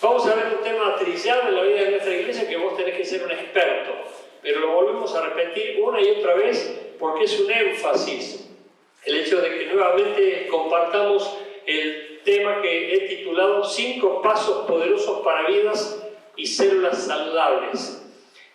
Vamos a ver un tema trillado en la vida de nuestra iglesia que vos tenés que ser un experto, pero lo volvemos a repetir una y otra vez porque es un énfasis. El hecho de que nuevamente compartamos el tema que he titulado 5 pasos poderosos para vidas y células saludables.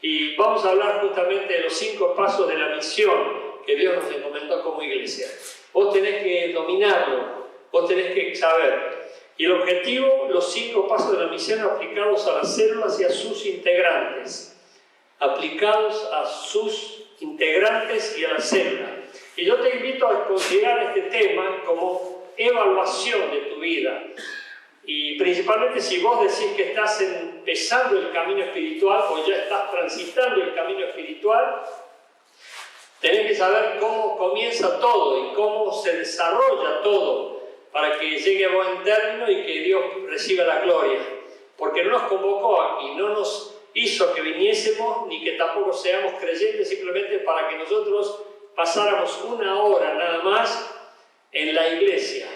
Y vamos a hablar justamente de los 5 pasos de la misión que Dios nos encomendó como iglesia. Vos tenés que dominarlo, vos tenés que saber. Y el objetivo, los 5 pasos de la misión aplicados a las células y a sus integrantes. Aplicados a sus integrantes y a la célula. Y yo te invito a considerar este tema como evaluación de tu vida. Y principalmente si vos decís que estás empezando el camino espiritual o ya estás transitando el camino espiritual, tenés que saber cómo comienza todo y cómo se desarrolla todo para que llegue a buen término y que Dios reciba la gloria. Porque no nos convocó aquí, no nos hizo que viniésemos ni que tampoco seamos creyentes simplemente para que nosotros pasáramos una hora nada más en la iglesia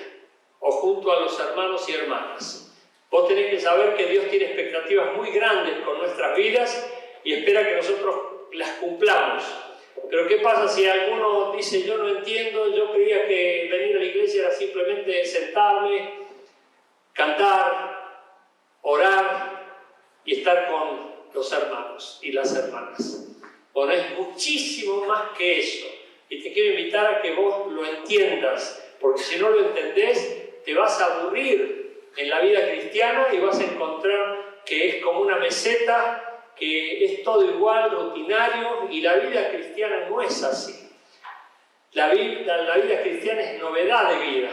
o junto a los hermanos y hermanas. Vos tenés que saber que Dios tiene expectativas muy grandes con nuestras vidas y espera que nosotros las cumplamos. Pero ¿qué pasa si alguno dice, yo no entiendo, yo creía que venir a la iglesia era simplemente sentarme, cantar, orar y estar con los hermanos y las hermanas? Bueno, es muchísimo más que eso. Y te quiero invitar a que vos lo entiendas, porque si no lo entendés, te vas a aburrir en la vida cristiana y vas a encontrar que es como una meseta, que es todo igual, rutinario, y la vida cristiana no es así. La vida cristiana es novedad de vida.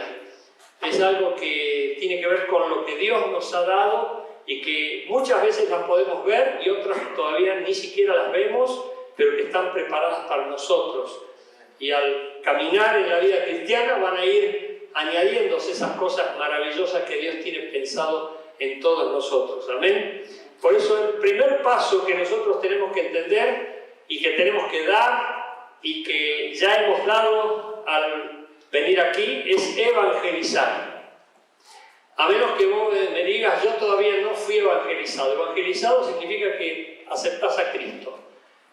Es algo que tiene que ver con lo que Dios nos ha dado y que muchas veces las podemos ver y otras todavía ni siquiera las vemos, pero que están preparadas para nosotros. Y al caminar en la vida cristiana van a ir añadiéndose esas cosas maravillosas que Dios tiene pensado en todos nosotros. Amén. Por eso el primer paso que nosotros tenemos que entender y que tenemos que dar y que ya hemos dado al venir aquí es evangelizar. A menos que vos me digas, yo todavía no fui evangelizado. Evangelizado significa que aceptás a Cristo.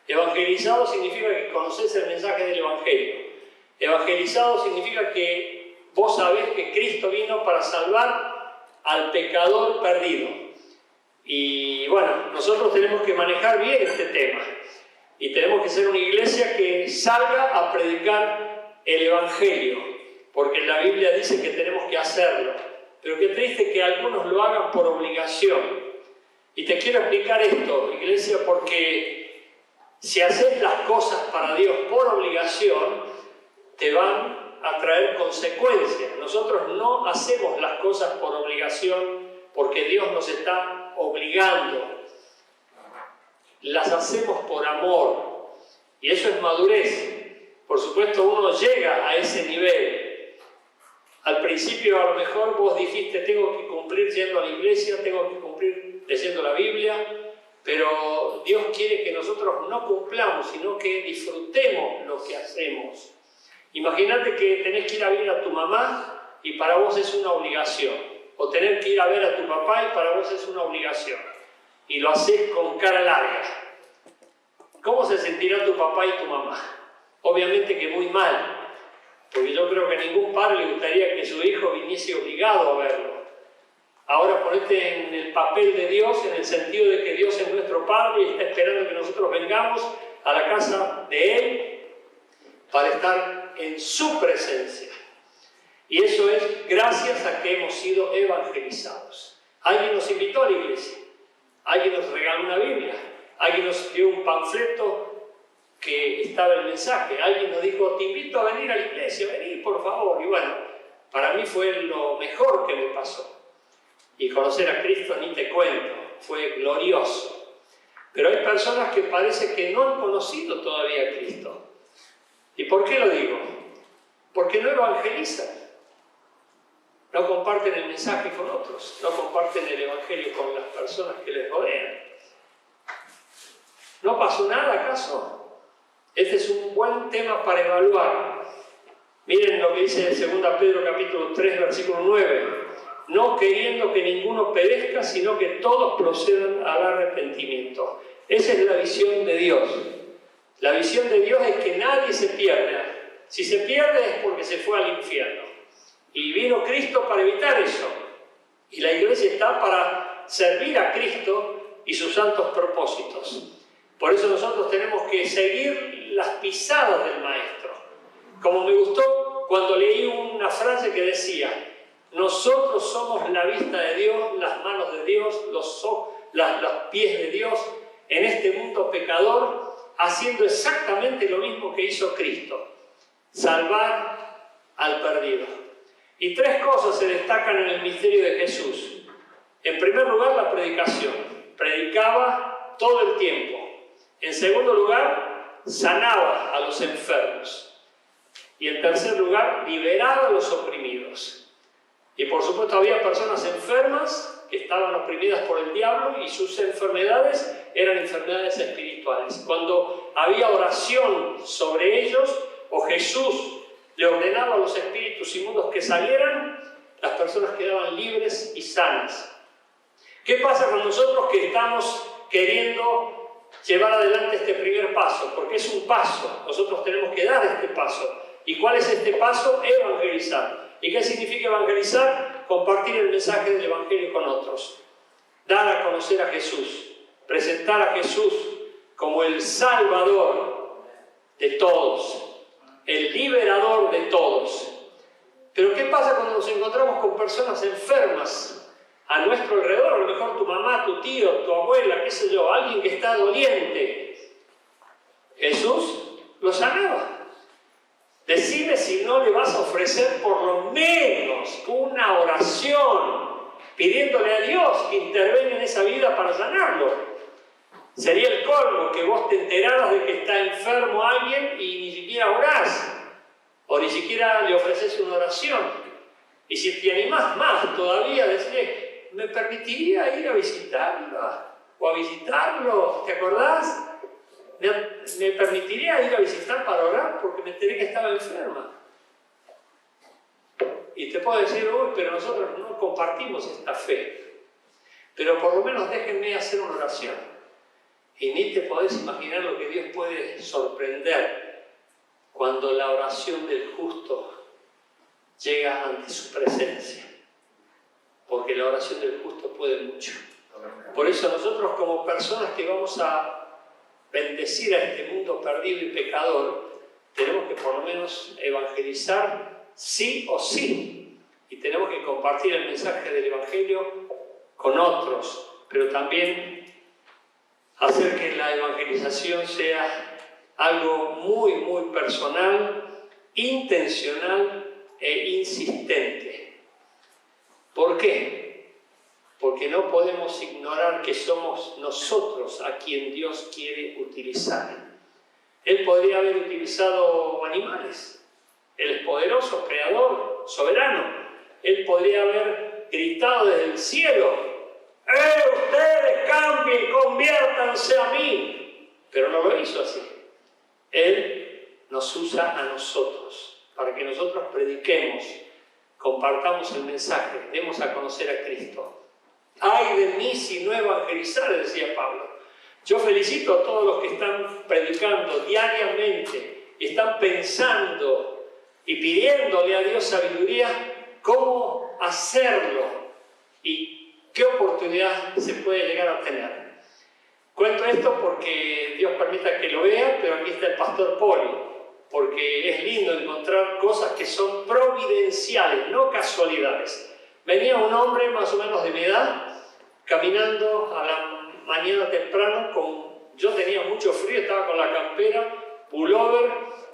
Evangelizado significa que conoces el mensaje del Evangelio. Evangelizado significa que vos sabés que Cristo vino para salvar al pecador perdido. Y bueno, nosotros tenemos que manejar bien este tema. Y tenemos que ser una iglesia que salga a predicar el Evangelio. Porque la Biblia dice que tenemos que hacerlo. Pero qué triste que algunos lo hagan por obligación. Y te quiero explicar esto, iglesia, porque si haces las cosas para Dios por obligación, te van a traer consecuencias. Nosotros no hacemos las cosas por obligación porque Dios nos está obligando. Las hacemos por amor. Y eso es madurez. Por supuesto, uno llega a ese nivel. Al principio, a lo mejor, vos dijiste, tengo que cumplir yendo a la iglesia, tengo que cumplir leyendo la Biblia, pero Dios quiere que nosotros no cumplamos, sino que disfrutemos lo que hacemos. Imagínate que tenés que ir a ver a tu mamá y para vos es una obligación. O tener que ir a ver a tu papá y para vos es una obligación. Y lo haces con cara larga. ¿Cómo se sentirá tu papá y tu mamá? Obviamente que muy mal. Porque yo creo que a ningún padre le gustaría que su hijo viniese obligado a verlo. Ahora ponete en el papel de Dios, en el sentido de que Dios es nuestro Padre y está esperando que nosotros vengamos a la casa de Él para estar en su presencia. Y eso es gracias a que hemos sido evangelizados. Alguien nos invitó a la iglesia, alguien nos regaló una Biblia, alguien nos dio un panfleto que estaba el mensaje, alguien nos dijo, te invito a venir a la iglesia, vení por favor. Y bueno, para mí fue lo mejor que me pasó. Y conocer a Cristo ni te cuento, fue glorioso. Pero hay personas que parece que no han conocido todavía a Cristo. ¿Y por qué lo digo? Porque no evangelizan. No comparten el mensaje con otros, no comparten el Evangelio con las personas que les rodean. ¿No pasó nada acaso? Este es un buen tema para evaluar. Miren lo que dice en 2 Pedro capítulo 3, versículo 9. no queriendo que ninguno perezca, sino que todos procedan al arrepentimiento. Esa es la visión de Dios. La visión de Dios es que nadie se pierda. Si se pierde es porque se fue al infierno. Y vino Cristo para evitar eso. Y la iglesia está para servir a Cristo y sus santos propósitos. Por eso nosotros tenemos que seguir las pisadas del Maestro. Como me gustó cuando leí una frase que decía: nosotros somos la vista de Dios, las manos de Dios, los pies de Dios en este mundo pecador, haciendo exactamente lo mismo que hizo Cristo: salvar al perdido. Y tres cosas se destacan en el misterio de Jesús. En primer lugar, la predicación. Predicaba todo el tiempo. En segundo lugar, sanaba a los enfermos. Y en tercer lugar, liberaba a los oprimidos. Y por supuesto había personas enfermas que estaban oprimidas por el diablo y sus enfermedades eran enfermedades espirituales. Cuando había oración sobre ellos o Jesús le ordenaba a los espíritus inmundos que salieran, las personas quedaban libres y sanas. ¿Qué pasa con nosotros que estamos queriendo llevar adelante este primer paso? Porque es un paso, nosotros tenemos que dar este paso. ¿Y cuál es este paso? Evangelizar. ¿Y qué significa evangelizar? Compartir el mensaje del Evangelio con otros. Dar a conocer a Jesús. Presentar a Jesús como el Salvador de todos. El liberador de todos. Pero ¿qué pasa cuando nos encontramos con personas enfermas a nuestro alrededor? A lo mejor tu mamá, tu tío, tu abuela, qué sé yo, alguien que está doliente. Jesús lo sanaba. Decime si no le vas a ofrecer por lo menos una oración pidiéndole a Dios que intervenga en esa vida para sanarlo. Sería el colmo que vos te enteraras de que está enfermo alguien y ni siquiera orás, o ni siquiera le ofreces una oración. Y si te animás más todavía, decirle: ¿me permitiría ir a visitarlo o a visitarlo? ¿Te acordás? ¿Me permitiría ir a visitar para orar? Porque me enteré que estaba enferma. Y te puedo decir: uy, pero nosotros no compartimos esta fe. Pero por lo menos déjenme hacer una oración. Y ni te podés imaginar lo que Dios puede sorprender cuando la oración del justo llega ante su presencia. Porque la oración del justo puede mucho. Por eso nosotros, como personas que vamos a bendecir a este mundo perdido y pecador, tenemos que por lo menos evangelizar sí o sí. Y tenemos que compartir el mensaje del Evangelio con otros, pero también hacer que la evangelización sea algo muy, muy personal, intencional e insistente. ¿Por qué? Porque no podemos ignorar que somos nosotros a quien Dios quiere utilizar. Él podría haber utilizado animales. Él es poderoso, creador, soberano. Él podría haber gritado desde el cielo: ustedes cambien, conviértanse a mí. Pero no lo hizo así. Él nos usa a nosotros para que nosotros prediquemos, compartamos el mensaje, demos a conocer a Cristo. ¡Ay de mí si no evangelizar!, decía Pablo. Yo felicito a todos los que están predicando diariamente, están pensando y pidiéndole a Dios sabiduría cómo hacerlo y qué oportunidad se puede llegar a tener. Cuento esto porque Dios permita que lo vea, pero aquí está el pastor Poli, porque es lindo encontrar cosas que son providenciales, no casualidades. Venía un hombre más o menos de mi edad, caminando a la mañana temprano, yo tenía mucho frío, estaba con la campera, pullover,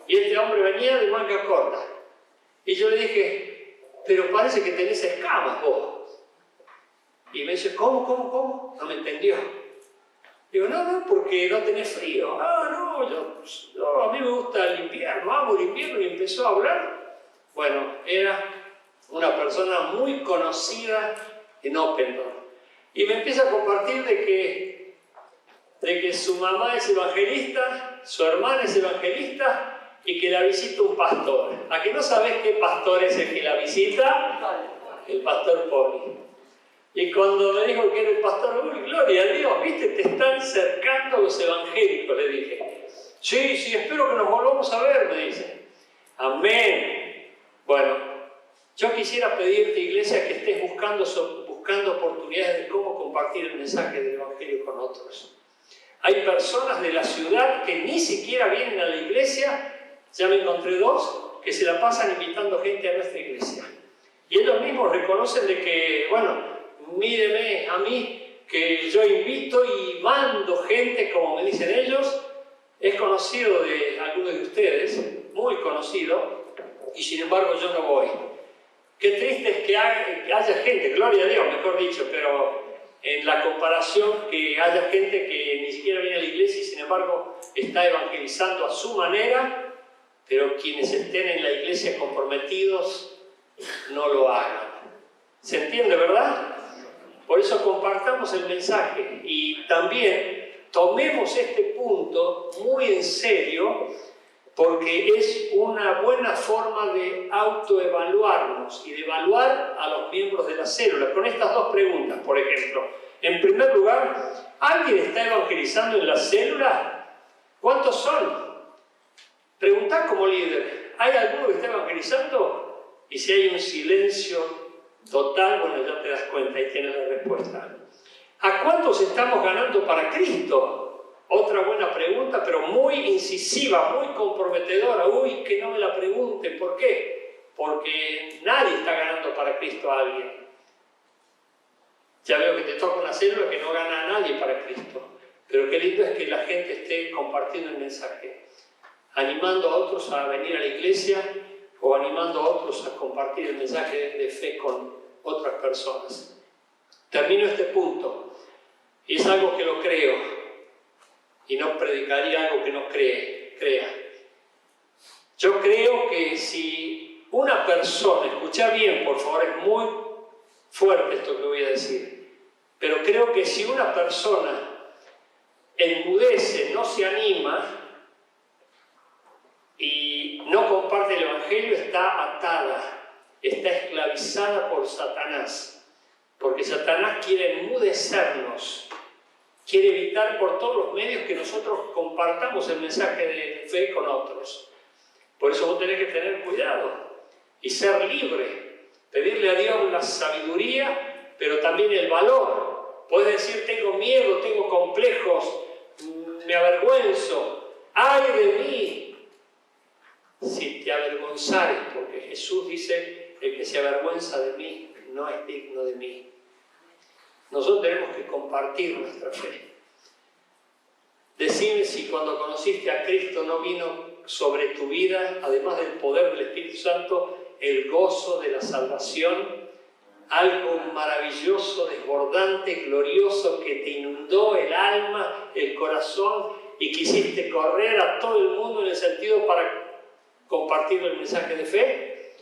y este hombre venía de manga corta. Y yo le dije: pero parece que tenés escamas vos. Y me dice: ¿cómo? No me entendió. Digo: no, porque no tenés frío. No, a mí me gusta el invierno, amo el invierno. Y empezó a hablar. Bueno, era una persona muy conocida en Open Door. Y me empieza a compartir de que su mamá es evangelista, su hermana es evangelista y que la visita un pastor. ¿A que no sabés qué pastor es el que la visita? el pastor Poli. Y cuando me dijo que era el pastor, uy, gloria a Dios, viste, te están cercando los evangélicos, le dije. Sí, espero que nos volvamos a ver, me dice. Amén. Bueno, yo quisiera pedirte, iglesia, que estés buscando oportunidades de cómo compartir el mensaje del evangelio con otros. Hay personas de la ciudad que ni siquiera vienen a la iglesia, ya me encontré dos, que se la pasan invitando gente a nuestra iglesia. Y ellos mismos reconocen de que, bueno, míreme a mí, que yo invito y mando gente, como me dicen ellos. Es conocido de algunos de ustedes, muy conocido, y sin embargo yo no voy. Qué triste es que haya gente, gloria a Dios, mejor dicho, pero en la comparación que haya gente que ni siquiera viene a la iglesia y sin embargo está evangelizando a su manera, pero quienes estén en la iglesia comprometidos no lo hagan. ¿Se entiende, verdad? Por eso compartamos el mensaje y también tomemos este punto muy en serio, porque es una buena forma de autoevaluarnos y de evaluar a los miembros de la célula. Con estas dos preguntas, por ejemplo. En primer lugar, ¿alguien está evangelizando en la célula? ¿Cuántos son? Preguntá como líder, ¿hay alguno que está evangelizando? Y si hay un silencio total, bueno, ya te das cuenta, ahí tienes la respuesta. ¿A cuántos estamos ganando para Cristo? Otra buena pregunta, pero muy incisiva, muy comprometedora. Uy, que no me la pregunten. ¿Por qué? Porque nadie está ganando para Cristo a alguien. Ya veo que te toca una célula que no gana a nadie para Cristo. Pero qué lindo es que la gente esté compartiendo el mensaje, animando a otros a venir a la iglesia o animando a otros a compartir el mensaje de fe con otras personas. Termino este punto. Y es algo que lo creo. Y no predicaría algo que no crea. Yo creo que si una persona, escucha bien por favor, es muy fuerte esto que voy a decir, pero creo que si una persona enmudece, no se anima y no comparte el evangelio, está atada, está esclavizada por Satanás, porque Satanás quiere enmudecernos. Quiere evitar por todos los medios que nosotros compartamos el mensaje de fe con otros. Por eso vos tenés que tener cuidado y ser libre. Pedirle a Dios la sabiduría, pero también el valor. Podés decir, tengo miedo, tengo complejos, me avergüenzo. ¡Ay de mí! Si te avergonzares, porque Jesús dice, el que se avergüenza de mí no es digno de mí. Nosotros tenemos que compartir nuestra fe. Decime si cuando conociste a Cristo no vino sobre tu vida, además del poder del Espíritu Santo, el gozo de la salvación, algo maravilloso, desbordante, glorioso, que te inundó el alma, el corazón y quisiste correr a todo el mundo en el sentido para compartir el mensaje de fe.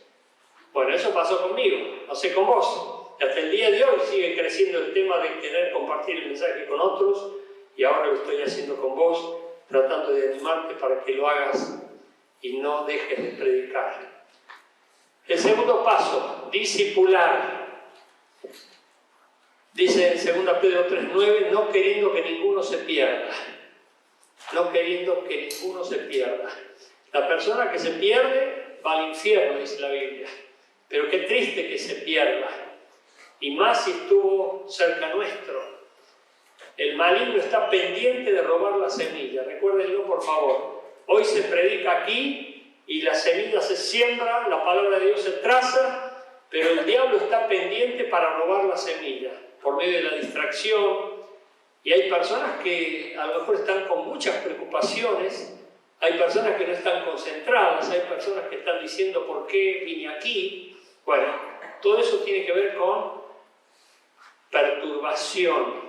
Bueno, eso pasó conmigo, no sé con vos. Hasta el día de hoy sigue creciendo el tema de querer compartir el mensaje con otros y ahora lo estoy haciendo con vos, tratando de animarte para que lo hagas y no dejes de predicar. El segundo paso, discipular. Dice en 2 Pedro 3:9, no queriendo que ninguno se pierda. No queriendo que ninguno se pierda. La persona que se pierde va al infierno, dice la Biblia. Pero qué triste que se pierda. Y más si estuvo cerca nuestro. El maligno está pendiente de robar la semilla. Recuérdenlo, por favor. Hoy se predica aquí y la semilla se siembra, la palabra de Dios se traza, pero el diablo está pendiente para robar la semilla por medio de la distracción. Y hay personas que a lo mejor están con muchas preocupaciones, hay personas que no están concentradas, hay personas que están diciendo ¿por qué vine aquí? Bueno, todo eso tiene que ver con perturbación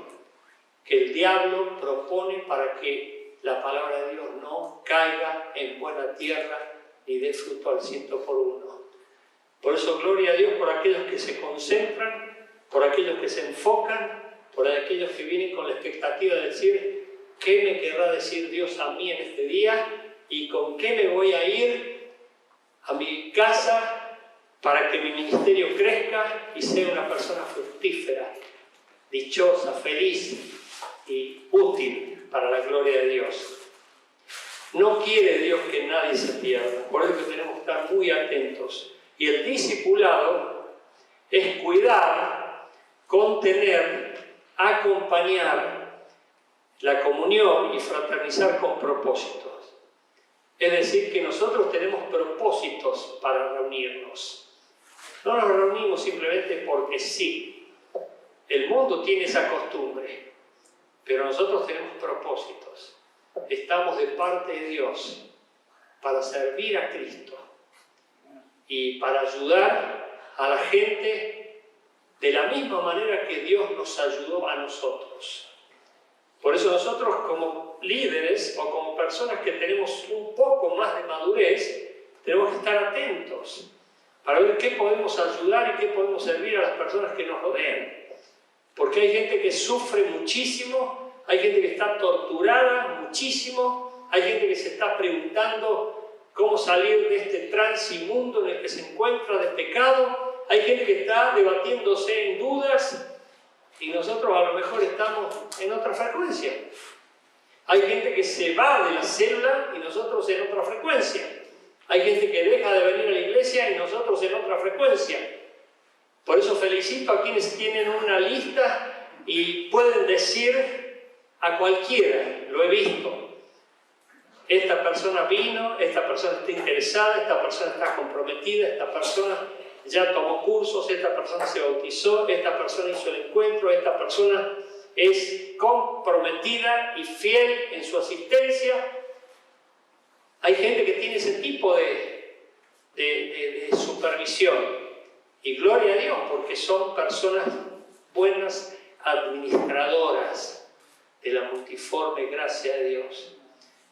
que el diablo propone para que la palabra de Dios no caiga en buena tierra ni dé fruto al 100%. Por eso, gloria a Dios por aquellos que se concentran, por aquellos que se enfocan, por aquellos que vienen con la expectativa de decir ¿qué me querrá decir Dios a mí en este día? ¿Y con qué me voy a ir a mi casa para que mi ministerio crezca y sea una persona fructífera, dichosa, feliz y útil para la gloria de Dios. No quiere Dios que nadie se pierda, por eso tenemos que estar muy atentos. Y el discipulado es cuidar, contener, acompañar la comunión y fraternizar con propósitos. Es decir, que nosotros tenemos propósitos para reunirnos. No nos reunimos simplemente porque sí. El mundo tiene esa costumbre, pero nosotros tenemos propósitos. Estamos de parte de Dios para servir a Cristo y para ayudar a la gente de la misma manera que Dios nos ayudó a nosotros. Por eso nosotros como líderes o como personas que tenemos un poco más de madurez, tenemos que estar atentos para ver qué podemos ayudar y qué podemos servir a las personas que nos rodean. Porque hay gente que sufre muchísimo, hay gente que está torturada muchísimo, hay gente que se está preguntando cómo salir de este trance inmundo en el que se encuentra de pecado, hay gente que está debatiéndose en dudas y nosotros a lo mejor estamos en otra frecuencia. Hay gente que se va de la célula y nosotros en otra frecuencia. Hay gente que deja de venir a la iglesia y nosotros en otra frecuencia. Por eso felicito a quienes tienen una lista y pueden decir a cualquiera, lo he visto. Esta persona vino, esta persona está interesada, esta persona está comprometida, esta persona ya tomó cursos, esta persona se bautizó, esta persona hizo el encuentro, esta persona es comprometida y fiel en su asistencia. Hay gente que tiene ese tipo de supervisión. Y gloria a Dios, porque son personas buenas administradoras de la multiforme gracia de Dios.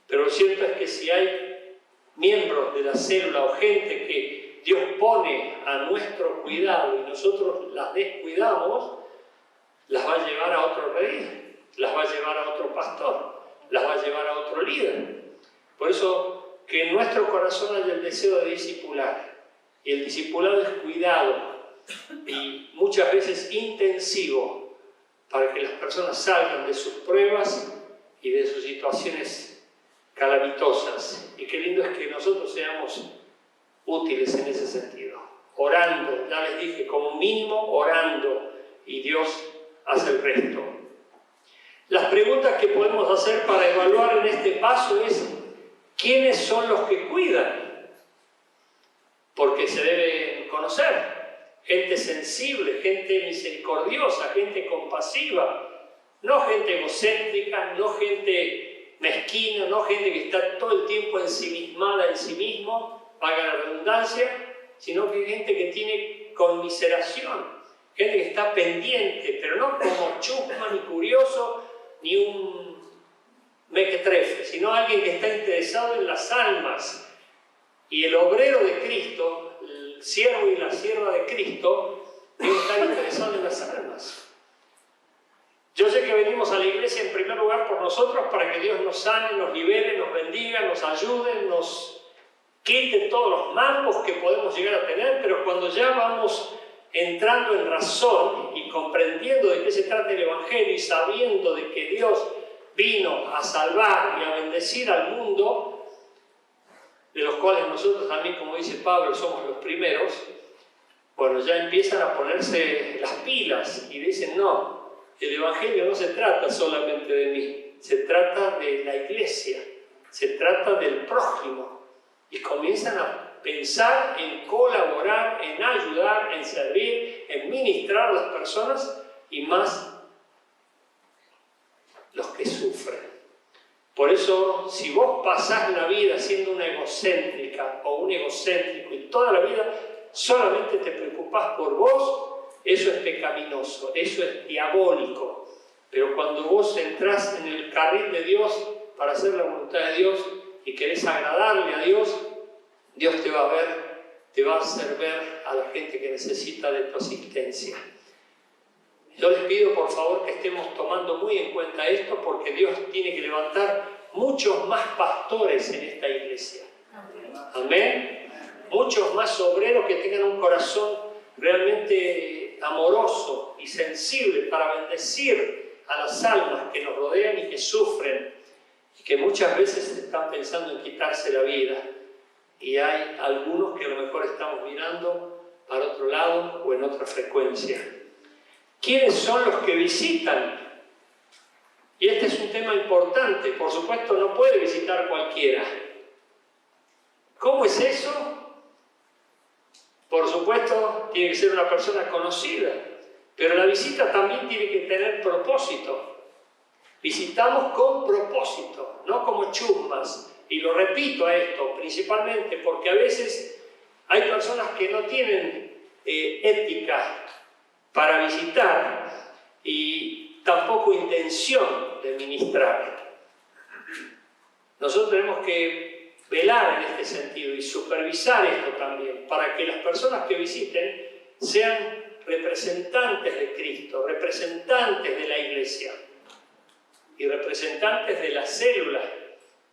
Pero lo cierto es que si hay miembros de la célula o gente que Dios pone a nuestro cuidado y nosotros las descuidamos, las va a llevar a otro rey, las va a llevar a otro pastor, las va a llevar a otro líder. Por eso que en nuestro corazón haya el deseo de discipular. Y el discipulado es cuidado y muchas veces intensivo para que las personas salgan de sus pruebas y de sus situaciones calamitosas. Y qué lindo es que nosotros seamos útiles en ese sentido. Orando, ya les dije, como mínimo orando, y Dios hace el resto. Las preguntas que podemos hacer para evaluar en este paso es: ¿quiénes son los que cuidan? Porque se debe conocer. Gente sensible, gente misericordiosa, gente compasiva, no gente egocéntrica, no gente mezquina, no gente que está todo el tiempo ensimismada en sí mismo, valga la redundancia, sino que gente que tiene conmiseración, gente que está pendiente, pero no como chusma, ni curioso, ni un mequetrefe, sino alguien que está interesado en las almas. Y el obrero de Cristo, el siervo y la sierva de Cristo, deben estar interesados en las almas. Yo sé que venimos a la iglesia en primer lugar por nosotros, para que Dios nos sane, nos libere, nos bendiga, nos ayude, nos quite todos los mambos que podemos llegar a tener, pero cuando ya vamos entrando en razón y comprendiendo de qué se trata el Evangelio y sabiendo de que Dios vino a salvar y a bendecir al mundo, de los cuales nosotros también, como dice Pablo, somos los primeros, bueno, ya empiezan a ponerse las pilas y dicen: no, el Evangelio no se trata solamente de mí, se trata de la iglesia, se trata del prójimo, y comienzan a pensar en colaborar, en ayudar, en servir, en ministrar a las personas, y más los que sufren. Por eso, si vos pasás la vida siendo una egocéntrica o un egocéntrico y toda la vida solamente te preocupás por vos, eso es pecaminoso, eso es diabólico. Pero cuando vos entrás en el carril de Dios para hacer la voluntad de Dios y querés agradarle a Dios, Dios te va a ver, te va a hacer ver a la gente que necesita de tu asistencia. Yo les pido por favor que estemos tomando muy en cuenta esto, porque Dios tiene que levantar muchos más pastores en esta iglesia. Amén. muchos más obreros que tengan un corazón realmente amoroso y sensible para bendecir a las almas que nos rodean y que sufren, y que muchas veces están pensando en quitarse la vida. Y hay algunos que a lo mejor estamos mirando para otro lado o en otra frecuencia. ¿Quiénes son los que visitan? Y este es un tema importante. Por supuesto, no puede visitar cualquiera. ¿Cómo es eso? Por supuesto, tiene que ser una persona conocida, pero la visita también tiene que tener propósito. Visitamos con propósito, no como chusmas. Y lo repito a esto, principalmente porque a veces hay personas que no tienen ética para visitar y tampoco intención de ministrar. Nosotros tenemos que velar en este sentido y supervisar esto también, para que las personas que visiten sean representantes de Cristo, representantes de la iglesia y representantes de la célula.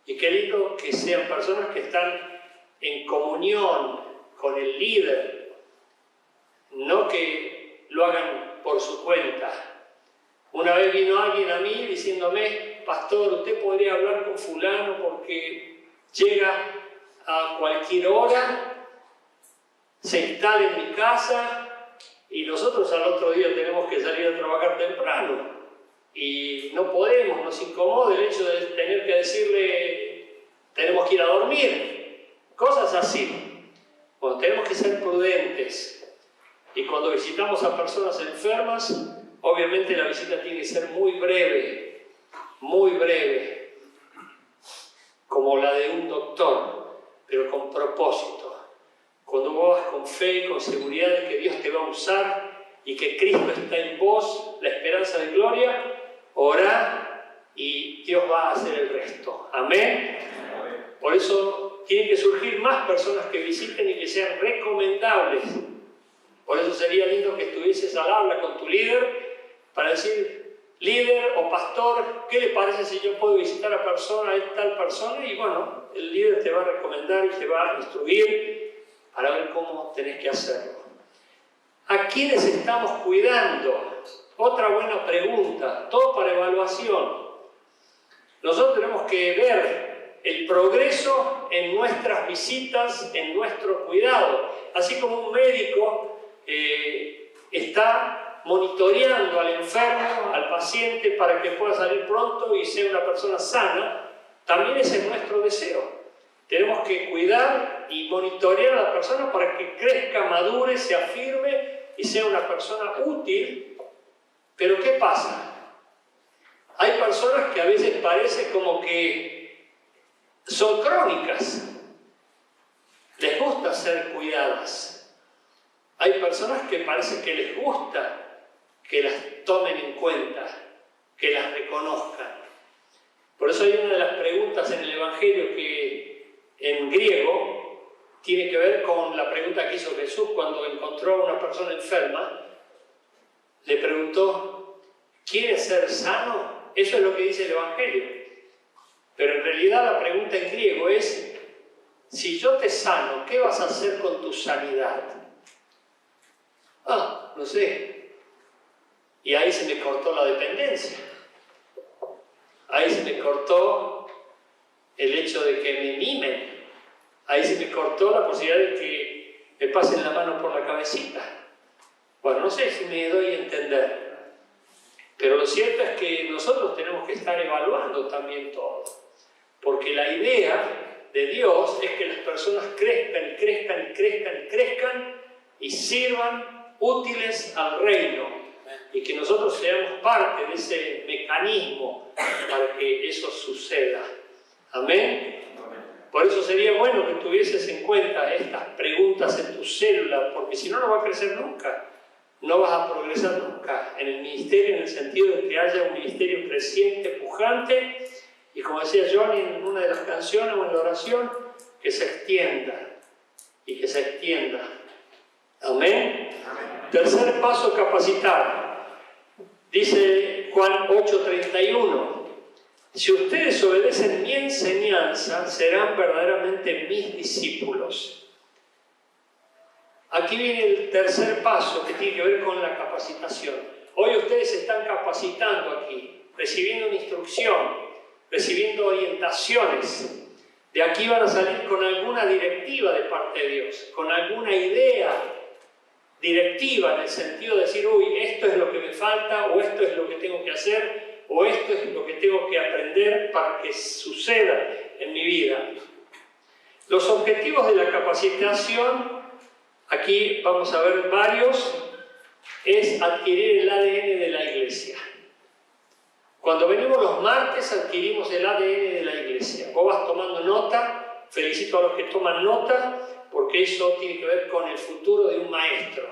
Y qué lindo que sean personas que están en comunión con el líder, no que lo hagan por su cuenta. Una vez vino alguien a mí diciéndome: pastor, usted podría hablar con fulano porque llega a cualquier hora, se instala en mi casa y nosotros al otro día tenemos que salir a trabajar temprano. Y no podemos, nos incomoda el hecho de tener que decirle: tenemos que ir a dormir. Cosas así. Bueno, tenemos que ser prudentes. Y cuando visitamos a personas enfermas, obviamente la visita tiene que ser muy breve, como la de un doctor, pero con propósito. Cuando vos vas con fe y con seguridad de que Dios te va a usar y que Cristo está en vos, la esperanza de gloria, orá y Dios va a hacer el resto. Amén. Por eso tienen que surgir más personas que visiten y que sean recomendables. Por eso sería lindo que estuvieses al habla con tu líder para decir: líder o pastor, ¿qué le parece si yo puedo visitar a tal persona? Y bueno, el líder te va a recomendar y te va a instruir para ver cómo tenés que hacerlo. ¿A quiénes estamos cuidando? Otra buena pregunta, todo para evaluación. Nosotros tenemos que ver el progreso en nuestras visitas, en nuestro cuidado. Así como un médico está monitoreando al enfermo, al paciente, para que pueda salir pronto y sea una persona sana, también ese es nuestro deseo. Tenemos que cuidar y monitorear a la persona para que crezca, madure, se afirme y sea una persona útil. Pero ¿qué pasa? Hay personas que a veces parece como que son crónicas. Les gusta ser cuidadas. Hay personas que parece que les gusta que las tomen en cuenta, que las reconozcan. Por eso hay una de las preguntas en el Evangelio que en griego tiene que ver con la pregunta que hizo Jesús cuando encontró a una persona enferma. Le preguntó: ¿quieres ser sano? Eso es lo que dice el Evangelio. Pero en realidad la pregunta en griego es: si yo te sano, ¿qué vas a hacer con tu sanidad? No sé. Y ahí se me cortó la dependencia. Ahí se me cortó el hecho de que me mimen. Ahí se me cortó la posibilidad de que me pasen la mano por la cabecita. Bueno, no sé si me doy a entender. Pero lo cierto es que nosotros tenemos que estar evaluando también todo. Porque la idea de Dios es que las personas crezcan y sirvan útiles al reino. Y que nosotros seamos parte de ese mecanismo para que eso suceda. Amén. Por eso sería bueno que tuvieses en cuenta estas preguntas en tu célula, porque si no, no va a crecer nunca. No vas a progresar nunca en el ministerio, en el sentido de que haya un ministerio creciente, pujante, y como decía Johnny en una de las canciones o en la oración, que se extienda y que se extienda. Amén. Amén. Tercer paso, capacitar. Dice Juan 8:31, si ustedes obedecen mi enseñanza, serán verdaderamente mis discípulos aquí viene el tercer paso que tiene que ver con la capacitación. Hoy ustedes se están capacitando aquí, recibiendo una instrucción, recibiendo orientaciones. De aquí van a salir con alguna directiva de parte de Dios, con alguna idea directiva en el sentido de decir, uy, esto es lo que me falta, o esto es lo que tengo que hacer, o esto es lo que tengo que aprender para que suceda en mi vida. Los objetivos de la capacitación, aquí vamos a ver varios, es adquirir el ADN de la iglesia. Cuando venimos los martes adquirimos el ADN de la iglesia. Vos vas tomando nota, felicito a los que toman nota, porque eso tiene que ver con el futuro de un maestro.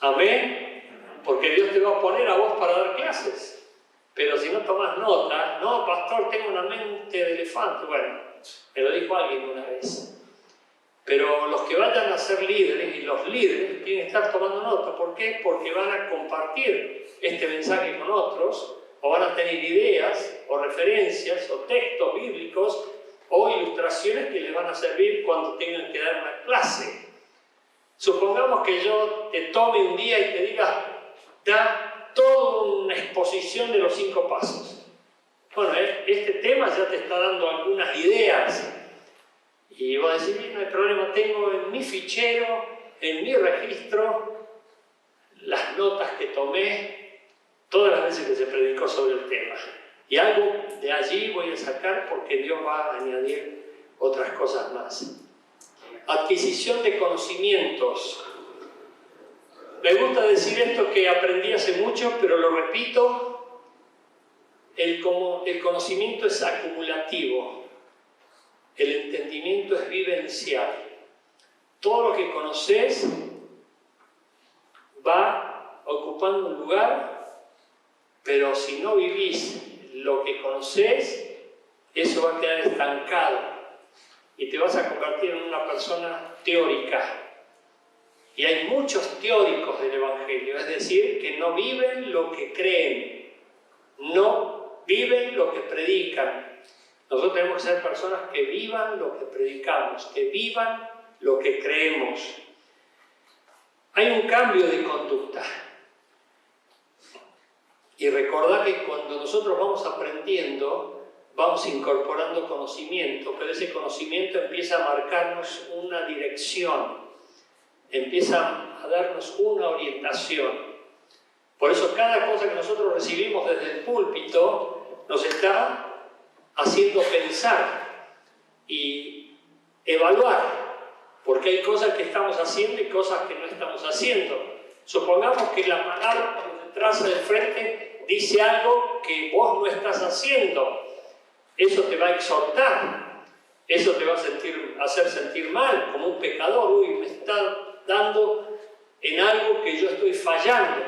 Amén. Porque Dios te va a poner a vos para dar clases. Pero si no tomas nota, no, pastor, tengo una mente de elefante. Bueno, me lo dijo alguien una vez. Pero los que vayan a ser líderes, y los líderes tienen que estar tomando nota. ¿Por qué? Porque van a compartir este mensaje con otros, o van a tener ideas, o referencias, o textos bíblicos, o ilustraciones que les van a servir cuando tengan que dar una clase. Supongamos que yo te tome un día y te diga, da toda una exposición de los 5 pasos. Bueno, este tema ya te está dando algunas ideas. Y vas a decir, no hay problema, tengo en mi fichero, en mi registro, las notas que tomé todas las veces que se predicó sobre el tema. Y algo de allí voy a sacar porque Dios va a añadir otras cosas más. Adquisición de conocimientos. Me gusta decir esto que aprendí hace mucho, pero lo repito. El conocimiento es acumulativo. El entendimiento es vivencial. Todo lo que conoces va ocupando un lugar, pero si no vivís lo que conoces, eso va a quedar estancado y te vas a convertir en una persona teórica. Y hay muchos teóricos del Evangelio, es decir, que no viven lo que creen, no viven lo que predican. Nosotros tenemos que ser personas que vivan lo que predicamos, que vivan lo que creemos. Hay un cambio de conducta. Y recordad que cuando nosotros vamos aprendiendo, vamos incorporando conocimiento, pero ese conocimiento empieza a marcarnos una dirección, empieza a darnos una orientación. Por eso cada cosa que nosotros recibimos desde el púlpito nos está haciendo pensar y evaluar, porque hay cosas que estamos haciendo y cosas que no estamos haciendo. Supongamos que la palabra cuando te traza de frente dice algo que vos no estás haciendo. Eso te va a exhortar, eso te va a hacer sentir mal, como un pecador. Uy, me está dando en algo que yo estoy fallando.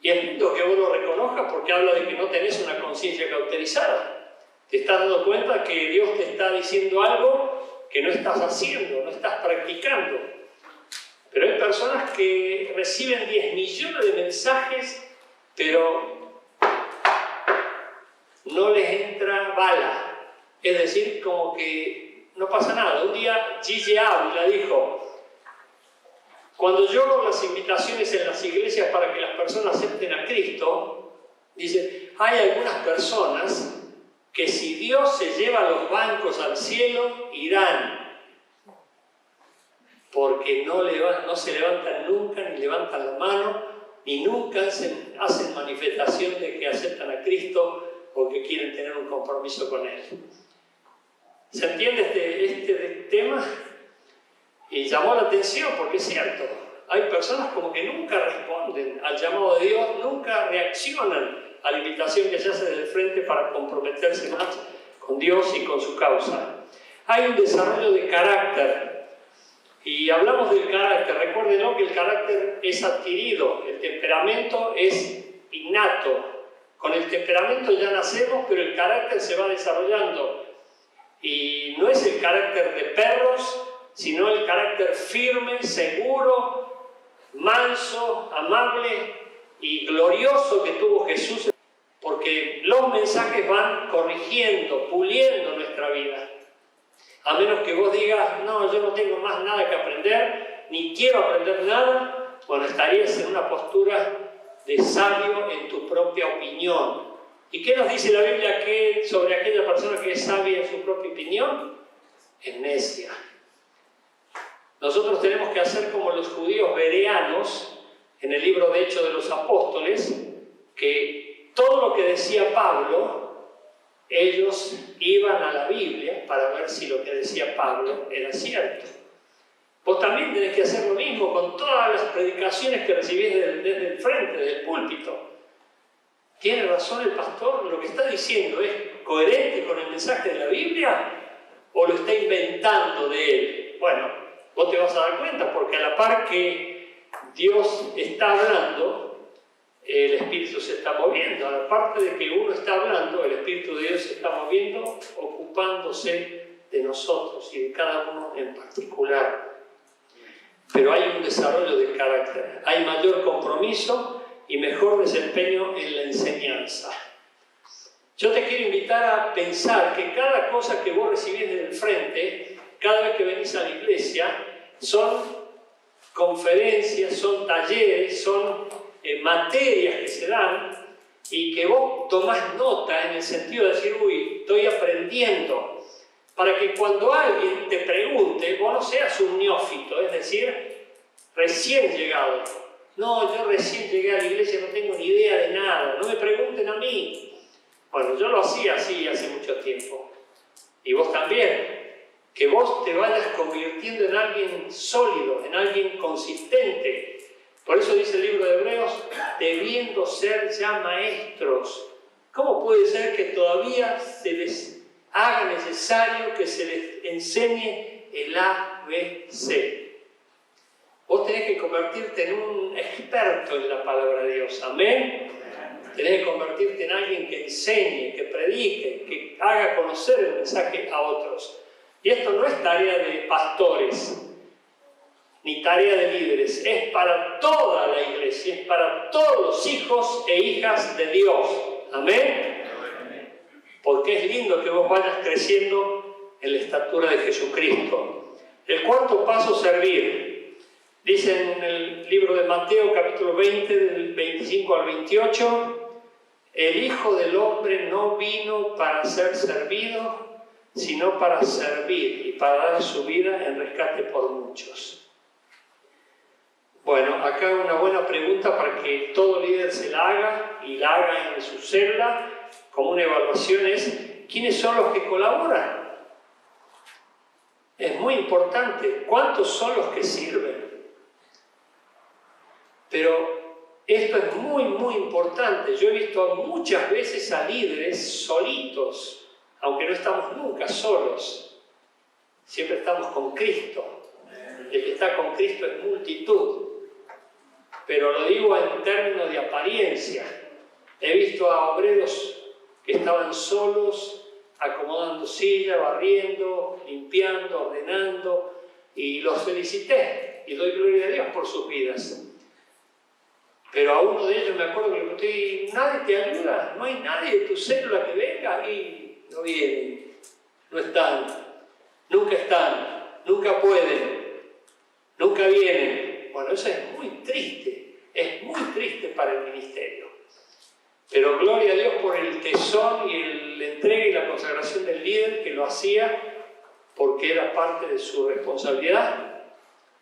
Y es lindo que vos lo reconozcas porque habla de que no tenés una conciencia cauterizada. Te estás dando cuenta que Dios te está diciendo algo que no estás haciendo, no estás practicando. Pero hay personas que reciben 10 millones de mensajes, pero no les entra bala. Es decir, como que no pasa nada. Un día Gigi Ávila dijo, cuando yo hago las invitaciones en las iglesias para que las personas acepten a Cristo, dice, hay algunas personas que si Dios se lleva los bancos al cielo, irán. Porque no se levantan nunca, ni levantan la mano, ni nunca hacen manifestación de que aceptan a Cristo porque quieren tener un compromiso con Él. ¿Se entiende este tema? Y llamó la atención porque es cierto. Hay personas como que nunca responden al llamado de Dios, nunca reaccionan a la invitación que se hace desde el frente para comprometerse más con Dios y con su causa. Hay un desarrollo de carácter. Y hablamos del carácter. Recuérdenlo que el carácter es adquirido, el temperamento es innato. Con el temperamento ya nacemos, pero el carácter se va desarrollando. Y no es el carácter de perros, sino el carácter firme, seguro, manso, amable y glorioso que tuvo Jesús. Porque los mensajes van corrigiendo, puliendo nuestra vida. A menos que vos digas, no, yo no tengo más nada que aprender, ni quiero aprender nada, bueno, estarías en una postura de sabio en tu propia opinión. ¿Y qué nos dice la Biblia sobre aquella persona que es sabia en su propia opinión? Es necia. Nosotros tenemos que hacer como los judíos bereanos en el libro de Hechos de los Apóstoles, que todo lo que decía Pablo, ellos iban a la Biblia para ver si lo que decía Pablo era cierto. Vos también tenés que hacer lo mismo con todas las predicaciones que recibís desde el frente, desde el púlpito. ¿Tiene razón el pastor? ¿Lo que está diciendo es coherente con el mensaje de la Biblia o lo está inventando de él? Bueno, vos te vas a dar cuenta porque a la par que Dios está hablando, el Espíritu se está moviendo. A la parte de que uno está hablando, el Espíritu de Dios se está moviendo, ocupándose de nosotros y de cada uno en particular. Pero hay un desarrollo de carácter, hay mayor compromiso y mejor desempeño en la enseñanza. Yo te quiero invitar a pensar que cada cosa que vos recibís desde el frente, cada vez que venís a la iglesia, son conferencias, son talleres, son materias que se dan y que vos tomás nota en el sentido de decir, uy, estoy aprendiendo, para que cuando alguien te pregunte, vos no seas un neófito, es decir, recién llegado. No, yo recién llegué a la iglesia, no tengo ni idea de nada, no me pregunten a mí. Bueno, yo lo hacía así hace mucho tiempo. Y vos también. Que vos te vayas convirtiendo en alguien sólido, en alguien consistente. Por eso dice el libro de Hebreos, debiendo ser ya maestros. ¿Cómo puede ser que todavía se les haga necesario que se les enseñe el ABC? Vos tenés que convertirte en un experto en la palabra de Dios. Amén. Tenés que convertirte en alguien que enseñe, que predique, que haga conocer el mensaje a otros. Y esto no es tarea de pastores, ni tarea de líderes. Es para toda la iglesia, es para todos los hijos e hijas de Dios. Amén. Porque es lindo que vos vayas creciendo en la estatura de Jesucristo. El cuarto paso, servir. Dice en el libro de Mateo, capítulo 20, del 25 al 28, el Hijo del Hombre no vino para ser servido, sino para servir y para dar su vida en rescate por muchos. Bueno, acá una buena pregunta para que todo líder se la haga y la haga en su celda, como una evaluación es, ¿quiénes son los que colaboran? Es muy importante, ¿cuántos son los que sirven? Pero esto es muy, muy importante. Yo he visto muchas veces a líderes solitos, aunque no estamos nunca solos. Siempre estamos con Cristo. El que está con Cristo es multitud. Pero lo digo en términos de apariencia. He visto a obreros que estaban solos, acomodando sillas, barriendo, limpiando, ordenando, y los felicité y doy gloria a Dios por sus vidas. Pero a uno de ellos me acuerdo que le pregunté, ¿nadie te ayuda? ¿No hay nadie de tu célula que venga? Y no vienen, no están, nunca pueden, nunca vienen. Bueno, eso es muy triste para el ministerio. Pero gloria a Dios por el tesón y la entrega y la consagración del líder que lo hacía porque era parte de su responsabilidad.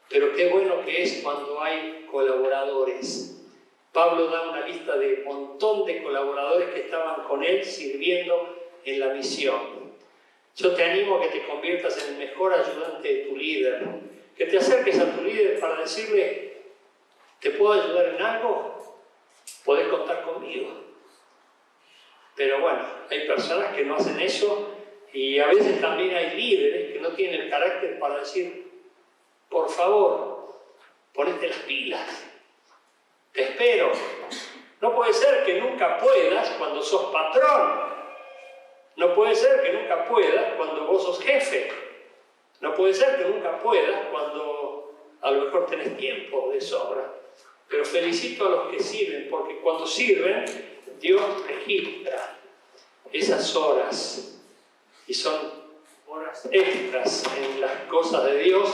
Pero qué bueno que es cuando hay colaboradores. Pablo da una lista de un montón de colaboradores que estaban con él sirviendo en la misión. Yo te animo a que te conviertas en el mejor ayudante de tu líder, que te acerques a tu líder para decirle, ¿te puedo ayudar en algo? Podés contar conmigo. Pero bueno, hay personas que no hacen eso y a veces también hay líderes que no tienen el carácter para decir, por favor, ponete las pilas. Te espero. No puede ser que nunca puedas cuando sos patrón. No puede ser que nunca puedas cuando vos sos jefe. No puede ser que nunca puedas cuando a lo mejor tenés tiempo de sobra. Pero felicito a los que sirven, porque cuando sirven, Dios registra esas horas. Y son horas extras en las cosas de Dios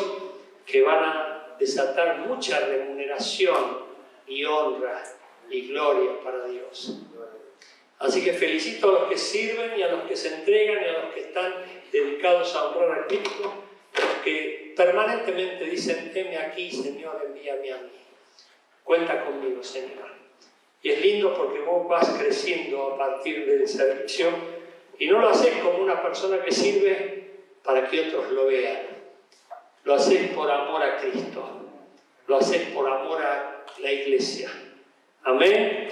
que van a desatar mucha remuneración y honra y gloria para Dios. Así que felicito a los que sirven y a los que se entregan y a los que están dedicados a honrar a Cristo, los que permanentemente dicen: heme aquí, Señor, envíame a mí. Cuenta conmigo, Señor. Y es lindo porque vos vas creciendo a partir del servicio y no lo haces como una persona que sirve para que otros lo vean. Lo haces por amor a Cristo. Lo haces por amor a la iglesia. Amén.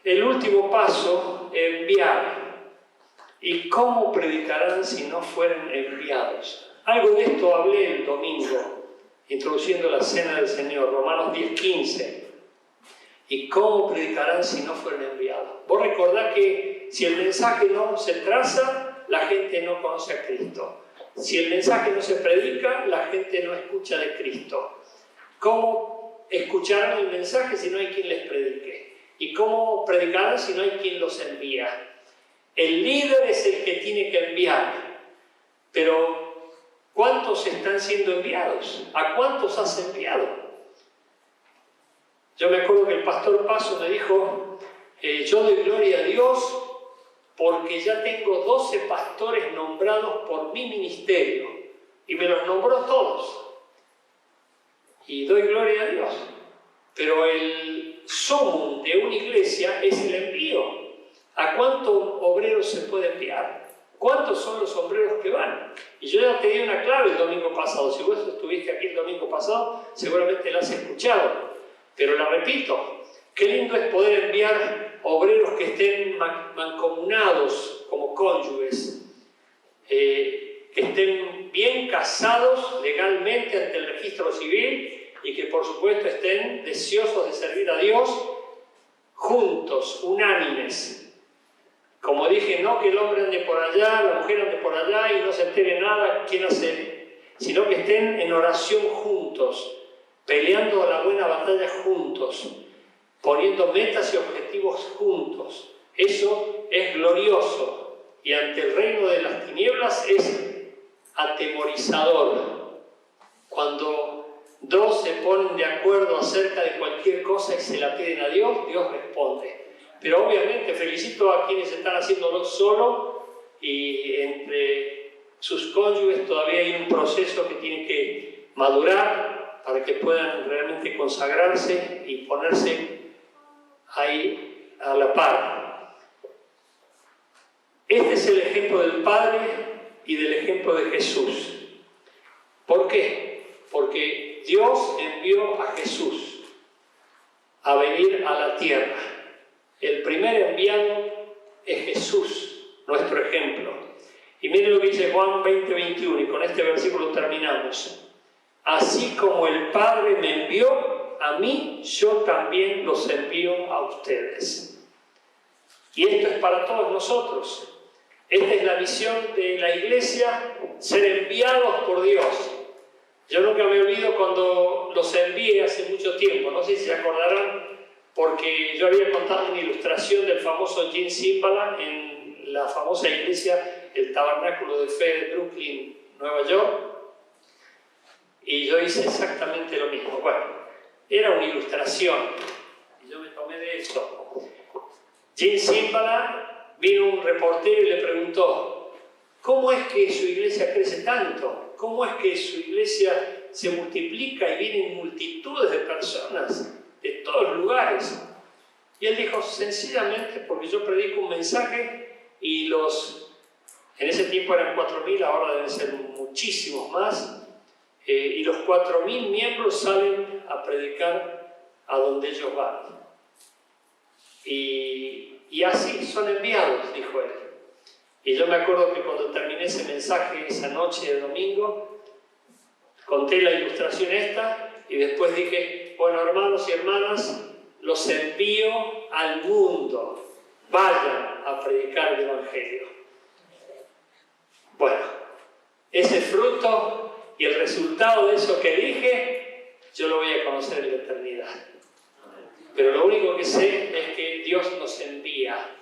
El último paso, enviar. ¿Y cómo predicarán si no fueren enviados? Algo de esto hablé el domingo, introduciendo la cena del Señor, Romanos 10:15. ¿Y cómo predicarán si no fueren enviados? Vos recordás que si el mensaje no se traza, la gente no conoce a Cristo. Si el mensaje no se predica, la gente no escucha de Cristo. ¿Cómo escucharán el mensaje si no hay quien les predique? ¿Y cómo predicarán si no hay quien los envía? El líder es el que tiene que enviar, pero ¿cuántos están siendo enviados? ¿A cuántos has enviado? Yo me acuerdo que el pastor Paso me dijo: yo doy gloria a Dios porque ya tengo 12 pastores nombrados por mi ministerio, y me los nombró todos. Y doy gloria a Dios. Pero el sumum de una iglesia es el envío. ¿A cuántos obreros se puede enviar? ¿Cuántos son los obreros que van? Y yo ya te di una clave el domingo pasado. Si vos estuviste aquí el domingo pasado, seguramente la has escuchado. Pero la repito: qué lindo es poder enviar obreros que estén mancomunados como cónyuges, que estén bien casados legalmente ante el registro civil y que por supuesto estén deseosos de servir a Dios, juntos, unánimes. Como dije, no que el hombre ande por allá, la mujer ande por allá y no se entere nada quién hace, sino que estén en oración juntos, peleando la buena batalla juntos, poniendo metas y objetivos juntos. Eso es glorioso y ante el reino de las tinieblas es atemorizador. Cuando dos se ponen de acuerdo acerca de cualquier cosa y se la piden a Dios, Dios responde. Pero obviamente felicito a quienes están haciéndolo solo, y entre sus cónyuges todavía hay un proceso que tiene que madurar para que puedan realmente consagrarse y ponerse ahí a la par. Este es el ejemplo del Padre y del ejemplo de Jesús. ¿Por qué? Porque Dios envió a Jesús a venir a la tierra. El primer enviado es Jesús, nuestro ejemplo. Y miren lo que dice Juan 20:21, y con este versículo terminamos. Así como el Padre me envió a mí, yo también los envío a ustedes. Y esto es para todos nosotros. Esta es la misión de la iglesia, ser enviados por Dios. Yo nunca me olvido cuando los envié hace mucho tiempo, no sé si se acordarán, porque yo había contado una ilustración del famoso Gene Simbala en la famosa iglesia, el Tabernáculo de Fe de Brooklyn, Nueva York, y yo hice exactamente lo mismo. Bueno, era una ilustración, y yo me tomé de esto. Gene Simbala, vino un reportero y le preguntó: ¿cómo es que su iglesia crece tanto? ¿Cómo es que su iglesia se multiplica y vienen multitudes de personas de todos lugares? Y él dijo: sencillamente porque yo predico un mensaje y en ese tiempo eran 4.000, ahora deben ser muchísimos más, y los 4.000 miembros salen a predicar a donde ellos van. Y así son enviados, dijo él. Y yo me acuerdo que cuando terminé ese mensaje esa noche de domingo, conté la ilustración esta y después dije: bueno, hermanos y hermanas, los envío al mundo, vayan a predicar el Evangelio. Bueno, ese fruto y el resultado de eso que dije, yo lo voy a conocer en la eternidad. Pero lo único que sé es que Dios nos envía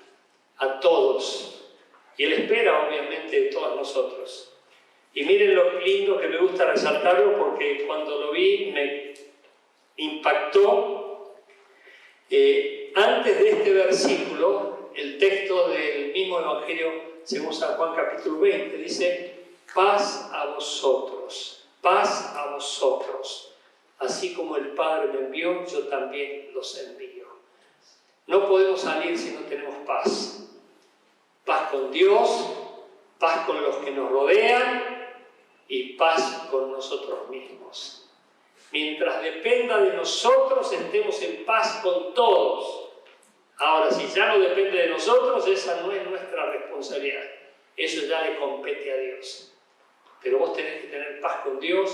a todos, y Él espera obviamente de todos nosotros. Y miren lo lindo que me gusta resaltarlo, porque cuando lo vi me impactó. Antes de este versículo, el texto del mismo Evangelio según San Juan capítulo 20 dice: paz a vosotros, así como el Padre me envió, yo también los envío. No podemos salir si no tenemos paz. Paz con Dios, paz con los que nos rodean y paz con nosotros mismos. Mientras dependa de nosotros, estemos en paz con todos. Ahora, si ya no depende de nosotros, esa no es nuestra responsabilidad. Eso ya le compete a Dios. Pero vos tenés que tener paz con Dios,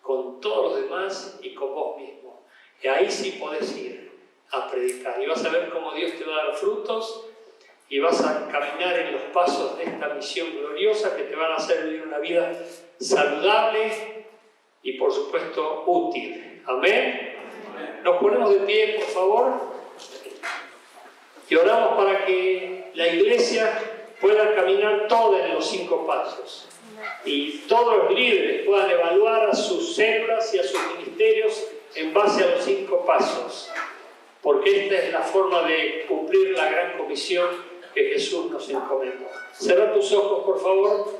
con todos los demás y con vos mismo. Y ahí sí podés ir a predicar. Y vas a ver cómo Dios te va a dar frutos y vas a caminar en los pasos de esta misión gloriosa que te van a hacer vivir una vida saludable y, por supuesto, útil. Amén. Nos ponemos de pie, por favor, y oramos para que la iglesia pueda caminar toda en los 5 pasos y todos los líderes puedan evaluar a sus células y a sus ministerios en base a los 5 pasos, porque esta es la forma de cumplir la gran comisión que Jesús nos encomendó. Cerra tus ojos, por favor.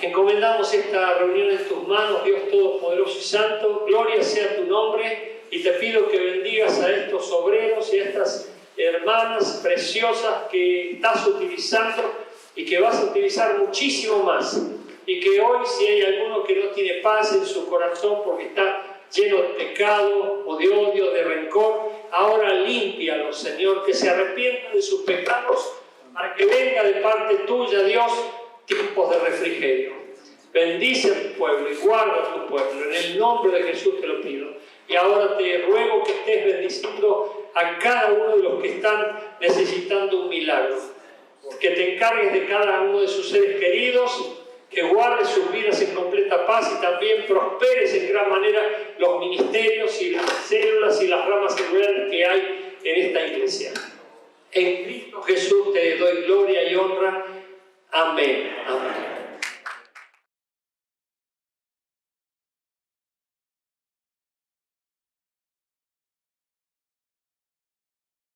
Encomendamos esta reunión en tus manos, Dios Todopoderoso y Santo. Gloria sea tu nombre, y te pido que bendigas a estos obreros y a estas hermanas preciosas que estás utilizando y que vas a utilizar muchísimo más. Y que hoy, si hay alguno que no tiene paz en su corazón porque está lleno de pecado o de odio, de rencor, ahora límpialo, Señor, que se arrepienta de sus pecados para que venga de parte tuya, Dios, tiempos de refrigerio. Bendice a tu pueblo y guarda a tu pueblo. En el nombre de Jesús te lo pido. Y ahora te ruego que estés bendiciendo a cada uno de los que están necesitando un milagro. Que te encargues de cada uno de sus seres queridos, que guardes sus vidas en completa paz y también prosperes en gran manera los ministerios y las células y las ramas celulares que hay en esta iglesia. En Cristo Jesús te doy gloria y honra. Amén. Amén.